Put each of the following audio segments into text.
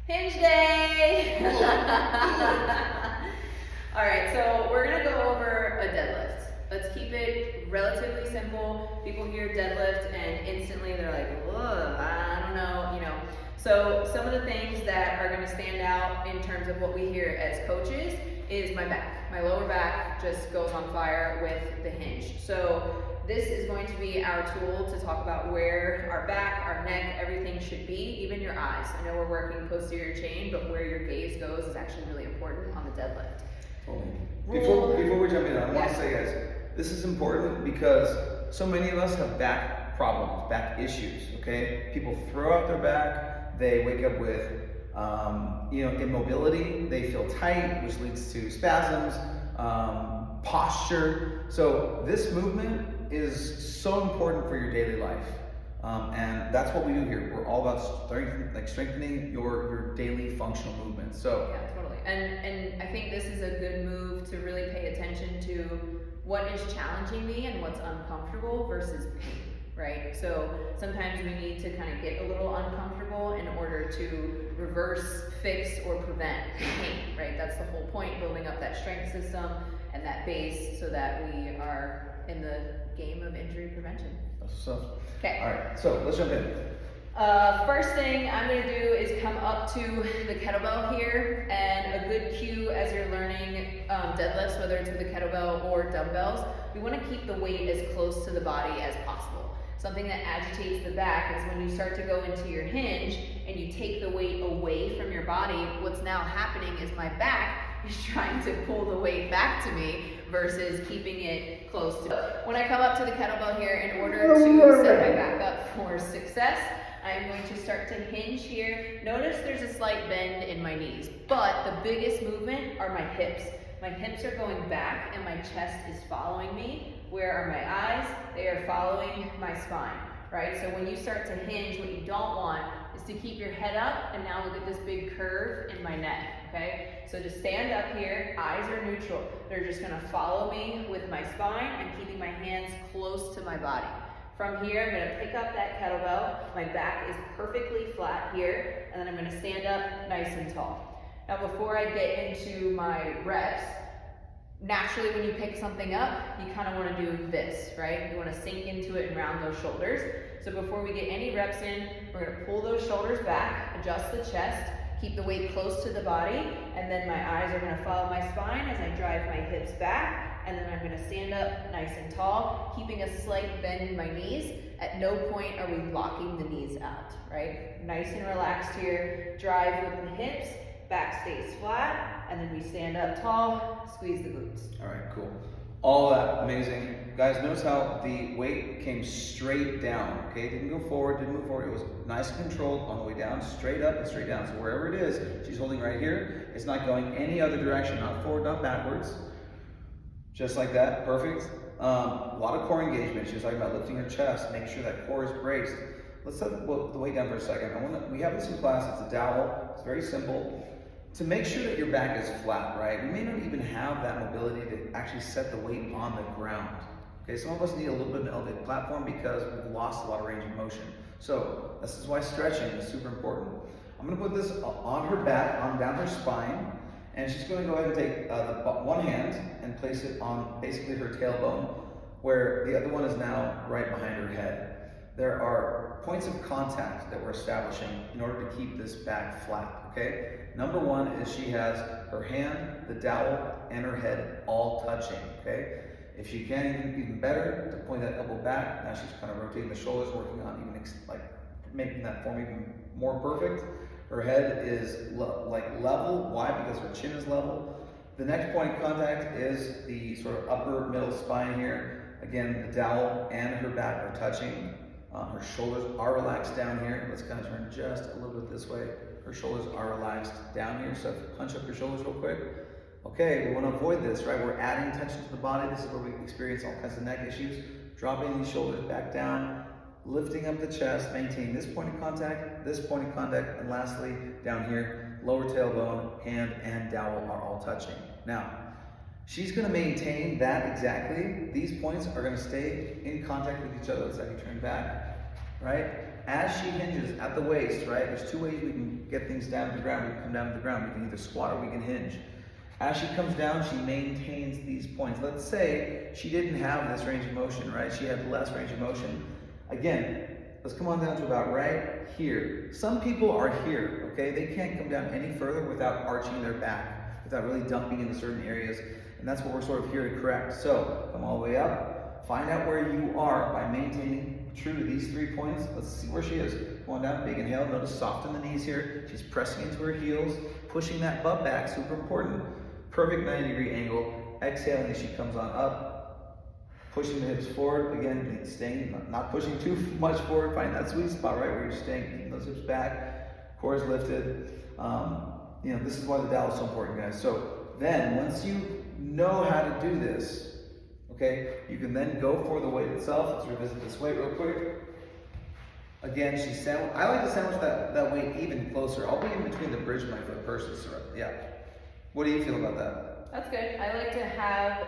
Hinge day! All right, so we're gonna go over a deadlift. Let's keep it relatively simple. People hear deadlift and instantly they're like, ugh, I don't know, you know. So some of the things that are gonna stand out in terms of what we hear as coaches is my back. My lower back just goes on fire with the hinge. So this is going to be our tool to talk about where our back, our neck, everything should be, even your eyes. I know we're working posterior chain, but where your gaze goes is actually really important on the deadlift. Before we jump in, I want to say, guys, this is important because so many of us have back problems, back issues, okay? People throw out their back, they wake up with immobility, they feel tight, which leads to spasms, posture. So this movement is so important for your daily life. And that's what we do here. We're all about strengthening your daily functional movements. So yeah, totally. And I think this is a good move to really pay attention to what is challenging me and what's uncomfortable versus pain, right? So sometimes we need to kind of get a little uncomfortable in order to reverse, fix, or prevent pain, right? That's the whole point, building up that strength system and that base so that we are in the game of injury prevention. So, okay. All right, so let's jump in. First thing I'm going to do is come up to the kettlebell here, and a good cue as you're learning deadlifts, whether it's with a kettlebell or dumbbells, we want to keep the weight as close to the body as possible. Something that agitates the back is when you start to go into your hinge and you take the weight away from your body, what's now happening is my back is trying to pull the weight back to me versus keeping it close to. When I come up to the kettlebell here, in order to set my back up for success, I'm going to start to hinge here. Notice there's a slight bend in my knees, but the biggest movement are my hips. My hips are going back and my chest is following me. Where are my eyes? They are following my spine, right? So when you start to hinge, what you don't want is to keep your head up and now look at this big curve in my neck, okay? So to stand up here, eyes are neutral. They're just gonna follow me with my spine and keeping my hands close to my body. From here, I'm gonna pick up that kettlebell. My back is perfectly flat here, and then I'm gonna stand up nice and tall. Now before I get into my reps, naturally when you pick something up, you kind of want to do this, right? You want to sink into it and round those shoulders. So before we get any reps in, we're going to pull those shoulders back, adjust the chest, keep the weight close to the body, and then my eyes are going to follow my spine as I drive my hips back, and then I'm going to stand up nice and tall, keeping a slight bend in my knees. At no point are we locking the knees out, right? Nice and relaxed here, drive with the hips, back stays flat, and then we stand up tall, squeeze the glutes. All right, cool. All that, amazing. Guys, notice how the weight came straight down, okay? Didn't go forward, didn't move forward. It was nice and controlled on the way down, straight up and straight down. So wherever it is, she's holding right here. It's not going any other direction, not forward, not backwards. Just like that, perfect. A lot of core engagement. She was talking about lifting her chest, make sure that core is braced. Let's set the weight down for a second. We have this in class, it's a dowel, it's very simple. To make sure that your back is flat, right? We may not even have that mobility to actually set the weight on the ground. Okay, some of us need a little bit of an elevated platform because we've lost a lot of range of motion. So this is why stretching is super important. I'm gonna put this on her back, down her spine, and she's gonna go ahead and take one hand and place it on basically her tailbone, where the other one is now right behind her head. There are points of contact that we're establishing in order to keep this back flat, okay? Number one is she has her hand, the dowel, and her head all touching, okay? If she can, even better, to point that elbow back. Now she's kind of rotating the shoulders, working on even making that form even more perfect. Her head is level. Why? Because her chin is level. The next point of contact is the sort of upper middle spine here. Again, the dowel and her back are touching. Her shoulders are relaxed down here. Let's kind of turn just a little bit this way. Her shoulders are relaxed down here. So punch up your shoulders real quick. Okay, we want to avoid this, right? We're adding tension to the body. This is where we experience all kinds of neck issues. Dropping these shoulders back down, lifting up the chest, maintaining this point of contact, and lastly, down here, lower tailbone, hand, and dowel are all touching. Now, she's going to maintain that exactly. These points are going to stay in contact with each other. Let's have you turn back, right? as she hinges at the waist, right? There's two ways we can get things down to the ground. We can come down to the ground. We can either squat or we can hinge. As she comes down, she maintains these points. Let's say she didn't have this range of motion, right? She had less range of motion. Again, let's come on down to about right here. Some people are here, okay? They can't come down any further without arching their back, without really dumping into certain areas. And that's what we're sort of here to correct. So come all the way up, find out where you are by maintaining true to these 3 points. Let's see where she is. Come on down, big inhale. Notice soften the knees here. She's pressing into her heels, pushing that butt back, super important. Perfect 90-degree angle. Exhaling as she comes on up, pushing the hips forward. Again, staying, not pushing too much forward. Find that sweet spot, right, where you're staying, keeping those hips back, core is lifted. You know, this is why the dowel is so important, guys. So then, once you know how to do this, okay, you can then go for the weight itself. Let's revisit this weight real quick. Again, I like to sandwich that weight even closer. I'll be in between the bridge of my foot personally. Yeah. What do you feel about that? That's good. I like to have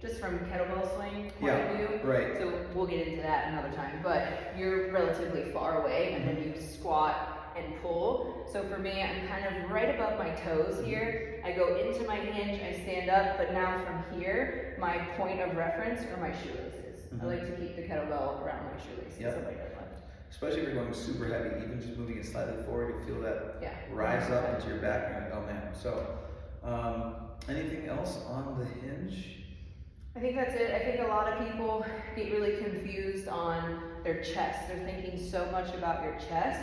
just from kettlebell swing point of view. Right. So we'll get into that another time, but you're relatively far away and then you squat and pull. So for me, I'm kind of right above my toes here. I go into my hinge, I stand up, but now from here, my point of reference are my shoelaces. I like to keep the kettlebell around my shoelaces. Yep. Especially if you're going super heavy, even just moving it slightly forward, you feel that rise up into your back. You're like, oh man. So, anything else on the hinge? I think that's it. I think a lot of people get really confused on their chest. They're thinking so much about your chest.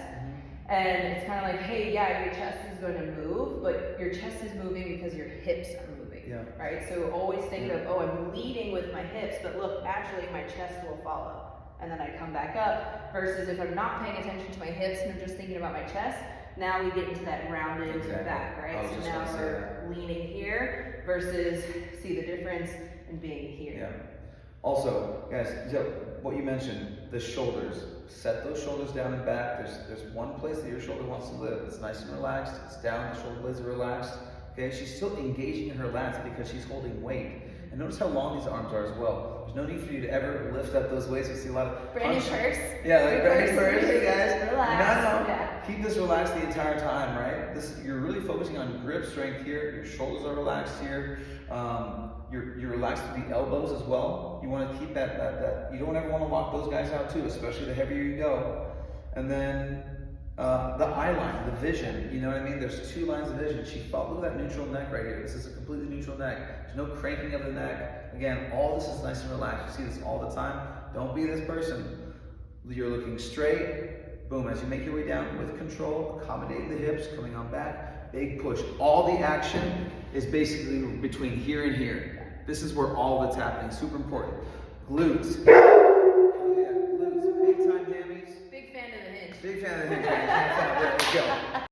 And it's kind of like, hey, yeah, your chest is going to move, but your chest is moving because your hips are moving, right? So always think of, oh, I'm leading with my hips, but look, naturally my chest will follow. And then I come back up, versus if I'm not paying attention to my hips and I'm just thinking about my chest, now we get into that rounded back, right? So now we're leaning here versus see the difference in being here. Yeah. Also, guys, what you mentioned, the shoulders. Set those shoulders down and back. There's one place that your shoulder wants to live. It's nice and relaxed. It's down. The shoulder blades are relaxed. Okay, she's still engaging in her lats because she's holding weight. And notice how long these arms are as well. There's no need for you to ever lift up those weights. We see a lot of brand new purse. Yeah, like brand new purse. Hey guys, relax. No. Keep this relaxed the entire time, right? You're really focusing on grip strength here. Your shoulders are relaxed here. You're relaxed with the elbows as well. You want to keep that. You don't ever want to lock those guys out too, especially the heavier you go. And then the eye line, the vision, you know what I mean? There's 2 lines of vision. Look at that neutral neck right here. This is a completely neutral neck. There's no cranking of the neck. Again, all this is nice and relaxed. You see this all the time. Don't be this person. You're looking straight. Boom, as you make your way down with control, accommodate the hips, coming on back, big push. All the action is basically between here and here. This is where all that's happening, super important. Glutes.